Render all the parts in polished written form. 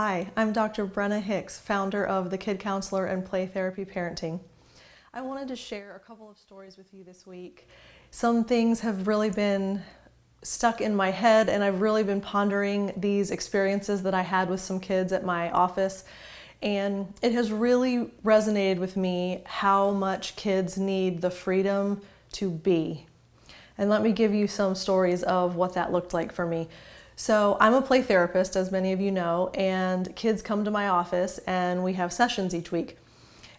Hi, I'm Dr. Brenna Hicks, founder of the Kid Counselor and Play Therapy Parenting. I wanted to share a couple of stories with you this week. Some things have really been stuck in my head, and I've really been pondering these experiences that I had with some kids at my office. And it has really resonated with me how much kids need the freedom to be. And let me give you some stories of what that looked like for me. So I'm a play therapist, as many of you know, and kids come to my office and we have sessions each week.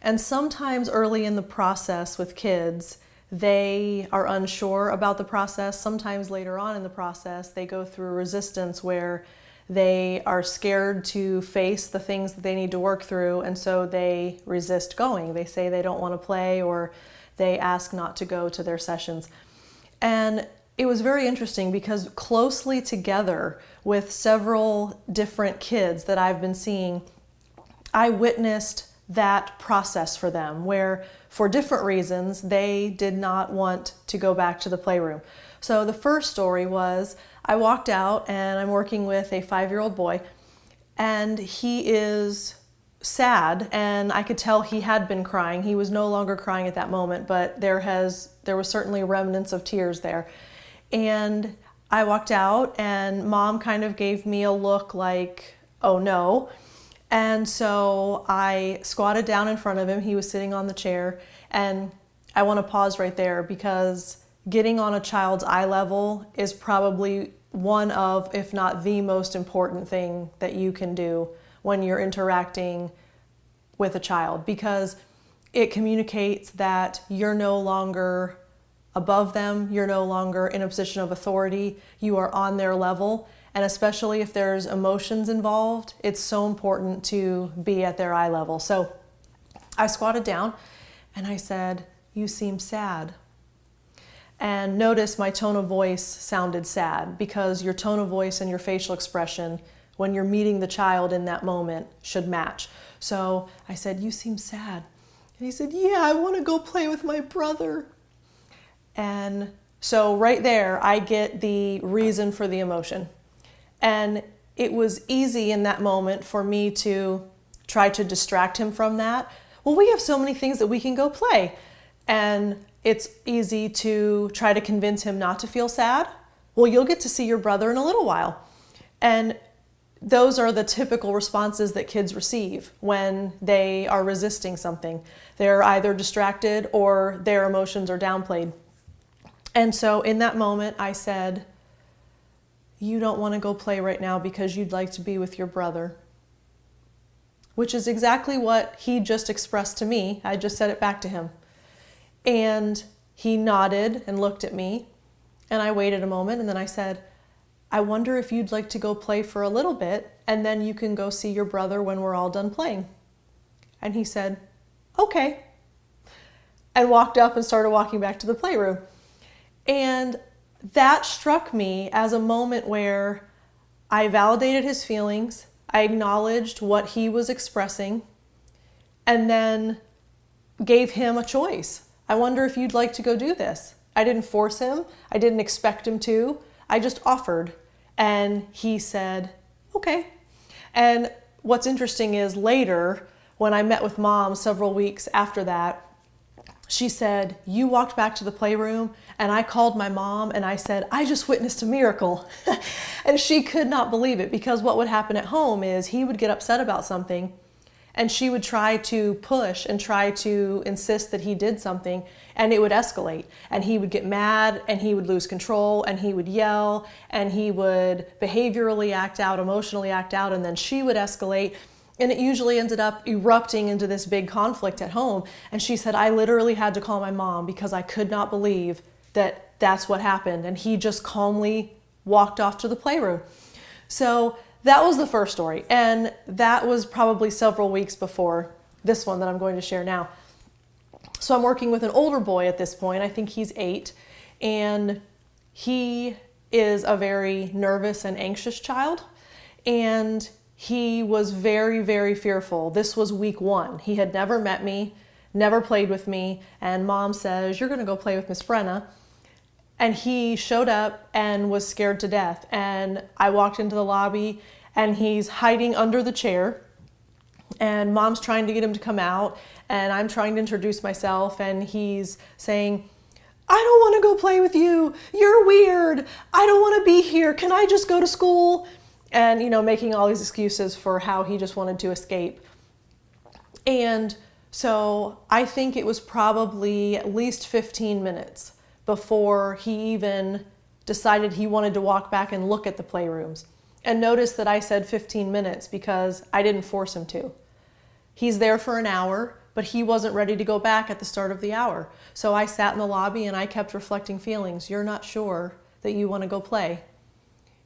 And sometimes early in the process with kids, they are unsure about the process. Sometimes later on in the process, they go through resistance where they are scared to face the things that they need to work through, and so they resist going. They say they don't want to play, or they ask not to go to their sessions. And it was very interesting because closely together with several different kids that I've been seeing, I witnessed that process for them where for different reasons they did not want to go back to the playroom. So the first story was I walked out and I'm working with a 5-year-old boy, and he is sad, and I could tell he had been crying. He was no longer crying at that moment, but there was certainly remnants of tears there. And I walked out and Mom kind of gave me a look like, oh no. And so I squatted down in front of him. He was sitting on the chair, and I want to pause right there because getting on a child's eye level is probably one of, if not the most important thing that you can do when you're interacting with a child, because it communicates that you're no longer above them, you're no longer in a position of authority, you are on their level. And especially if there's emotions involved, it's so important to be at their eye level. So I squatted down and I said, "You seem sad." And notice my tone of voice sounded sad, because your tone of voice and your facial expression when you're meeting the child in that moment should match. So I said, "You seem sad." And he said, "Yeah, I want to go play with my brother." And so right there, I get the reason for the emotion. And it was easy in that moment for me to try to distract him from that. Well, we have so many things that we can go play. And it's easy to try to convince him not to feel sad. Well, you'll get to see your brother in a little while. And those are the typical responses that kids receive when they are resisting something. They're either distracted or their emotions are downplayed. And so in that moment, I said, "You don't want to go play right now because you'd like to be with your brother," which is exactly what he just expressed to me. I just said it back to him. And he nodded and looked at me, and I waited a moment, and then I said, "I wonder if you'd like to go play for a little bit, and then you can go see your brother when we're all done playing." And he said, "Okay," and walked up and started walking back to the playroom. And that struck me as a moment where I validated his feelings, I acknowledged what he was expressing, and then gave him a choice. "I wonder if you'd like to go do this." I didn't force him. I didn't expect him to. I just offered. And he said, "Okay." And what's interesting is later, when I met with Mom several weeks after that, she said, "You walked back to the playroom and I called my mom and I said, I just witnessed a miracle." And she could not believe it, because what would happen at home is he would get upset about something and she would try to push and try to insist that he did something, and it would escalate. And he would get mad and he would lose control and he would yell and he would behaviorally act out, emotionally act out, and then she would escalate. And it usually ended up erupting into this big conflict at home. And she said, "I literally had to call my mom because I could not believe that that's what happened." And he just calmly walked off to the playroom. So that was the first story. And that was probably several weeks before this one that I'm going to share now. So I'm working with an older boy at this point. I think he's 8. And he is a very nervous and anxious child. And he was very, very fearful. This was week 1. He had never met me, never played with me, and Mom says, "You're going to go play with Miss Brenna." And he showed up and was scared to death. And I walked into the lobby and he's hiding under the chair, and mom's trying to get him to come out, and I'm trying to introduce myself, and he's saying, I don't want to go play with you. You're weird. I don't want to be here. Can I just go to school? And, making all these excuses for how he just wanted to escape. And so I think it was probably at least 15 minutes before he even decided he wanted to walk back and look at the playrooms. And notice that I said 15 minutes because I didn't force him to. He's there for an hour, but he wasn't ready to go back at the start of the hour. So I sat in the lobby and I kept reflecting feelings. You're not sure that you want to go play.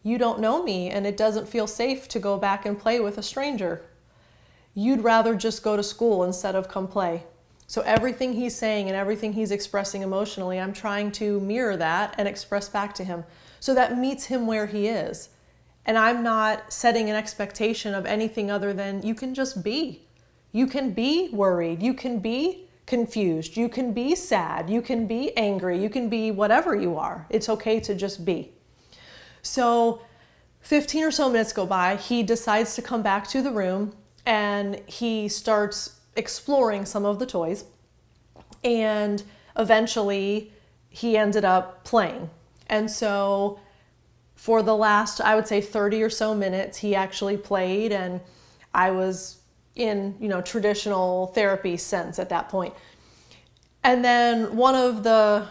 You don't know me, and it doesn't feel safe to go back and play with a stranger. You'd rather just go to school instead of come play. So everything he's saying and everything he's expressing emotionally, I'm trying to mirror that and express back to him. So that meets him where he is. And I'm not setting an expectation of anything other than you can just be. You can be worried. You can be confused. You can be sad. You can be angry. You can be whatever you are. It's okay to just be. So 15 or so minutes go by. He decides to come back to the room and he starts exploring some of the toys. And eventually he ended up playing. And so for the last, I would say 30 or so minutes, he actually played, and I was in, traditional therapy sense at that point. And then one of the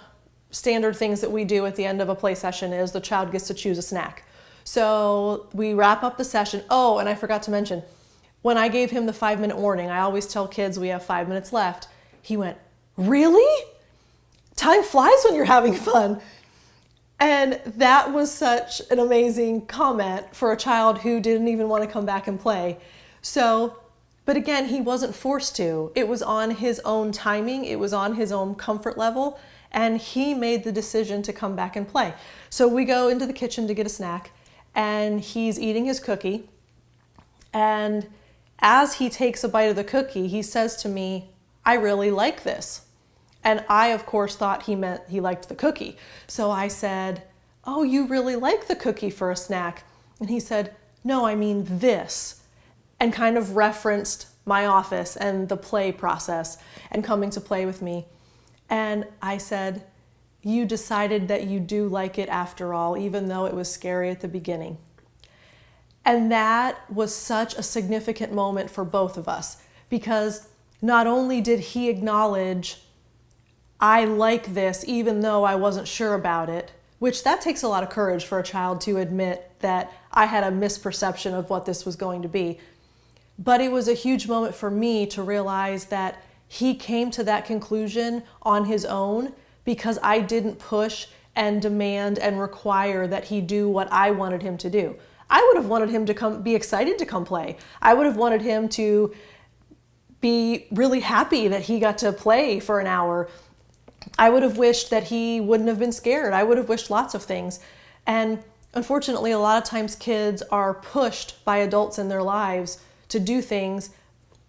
standard things that we do at the end of a play session is the child gets to choose a snack. So we wrap up the session. Oh, and I forgot to mention, when I gave him the 5-minute warning, I always tell kids we have 5 minutes left. He went, really? Time flies when you're having fun. And that was such an amazing comment for a child who didn't even want to come back and play. So, but again, he wasn't forced to. It was on his own timing. It was on his own comfort level. And he made the decision to come back and play. So we go into the kitchen to get a snack, and he's eating his cookie. And as he takes a bite of the cookie, he says to me, I really like this. And I, of course, thought he meant he liked the cookie. So I said, oh, you really like the cookie for a snack? And he said, no, I mean this. And kind of referenced my office and the play process and coming to play with me. And I said, you decided that you do like it after all, even though it was scary at the beginning. And that was such a significant moment for both of us, because not only did he acknowledge, I like this, even though I wasn't sure about it, which that takes a lot of courage for a child to admit that I had a misperception of what this was going to be. But it was a huge moment for me to realize that he came to that conclusion on his own because I didn't push and demand and require that he do what I wanted him to do. I would have wanted him to be excited to come play. I would have wanted him to be really happy that he got to play for an hour. I would have wished that he wouldn't have been scared. I would have wished lots of things. And unfortunately, a lot of times kids are pushed by adults in their lives to do things,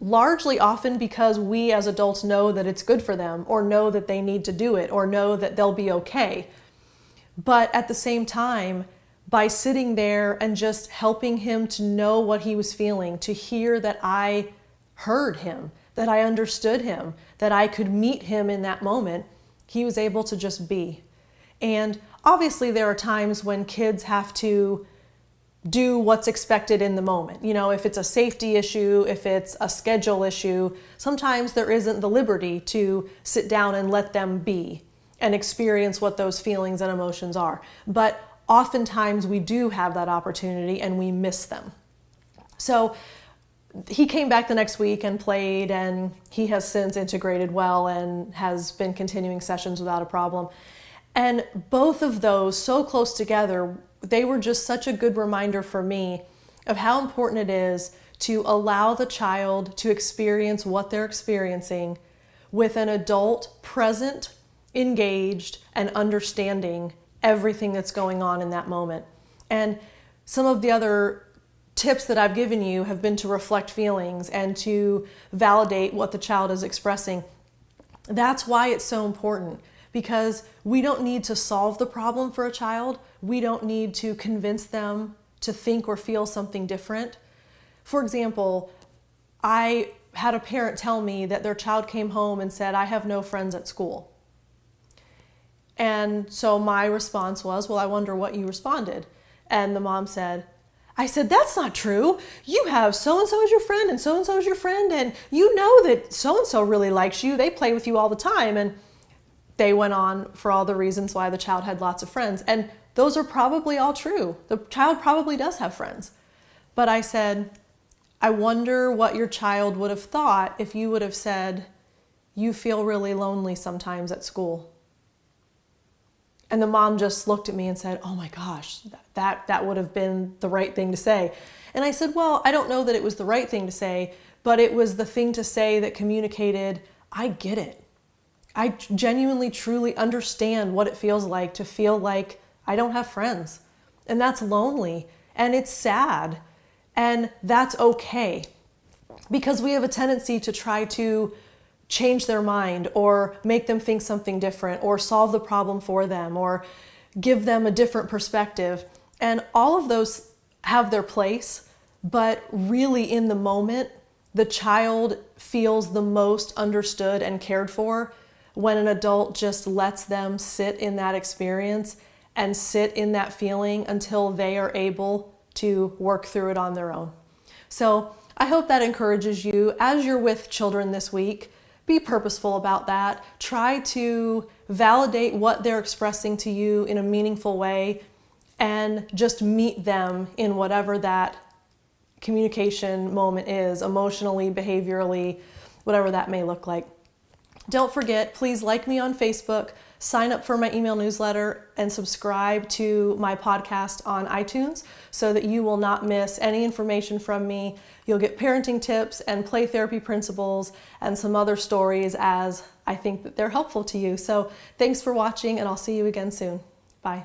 largely often because we as adults know that it's good for them, or know that they need to do it, or know that they'll be okay. But at the same time, by sitting there and just helping him to know what he was feeling, to hear that I heard him, that I understood him, that I could meet him in that moment, he was able to just be. And obviously there are times when kids have to do what's expected in the moment. If it's a safety issue, if it's a schedule issue, sometimes there isn't the liberty to sit down and let them be and experience what those feelings and emotions are. But oftentimes we do have that opportunity and we miss them. So he came back the next week and played, and he has since integrated well and has been continuing sessions without a problem. And both of those, so close together, they were just such a good reminder for me of how important it is to allow the child to experience what they're experiencing with an adult present, engaged, and understanding everything that's going on in that moment. And some of the other tips that I've given you have been to reflect feelings and to validate what the child is expressing. That's why it's so important, because we don't need to solve the problem for a child. We don't need to convince them to think or feel something different. For example, I had a parent tell me that their child came home and said, "I have no friends at school." And so my response was, "Well, I wonder what you responded." And the mom said, I said, "That's not true. You have so-and-so as your friend and so-and-so as your friend, and you know that so-and-so really likes you. They play with you all the time." And they went on for all the reasons why the child had lots of friends. And those are probably all true. The child probably does have friends. But I said, "I wonder what your child would have thought if you would have said, 'You feel really lonely sometimes at school.'" And the mom just looked at me and said, "Oh my gosh, that would have been the right thing to say." And I said, "Well, I don't know that it was the right thing to say, but it was the thing to say that communicated, I get it. I genuinely, truly understand what it feels like to feel like I don't have friends. And that's lonely, and it's sad, and that's okay." Because we have a tendency to try to change their mind or make them think something different or solve the problem for them or give them a different perspective. And all of those have their place, but really in the moment, the child feels the most understood and cared for when an adult just lets them sit in that experience and sit in that feeling until they are able to work through it on their own. So I hope that encourages you as you're with children this week. Be purposeful about that. Try to validate what they're expressing to you in a meaningful way and just meet them in whatever that communication moment is, emotionally, behaviorally, whatever that may look like. Don't forget, please like me on Facebook, sign up for my email newsletter, and subscribe to my podcast on iTunes so that you will not miss any information from me. You'll get parenting tips and play therapy principles and some other stories as I think that they're helpful to you. So thanks for watching, and I'll see you again soon. Bye.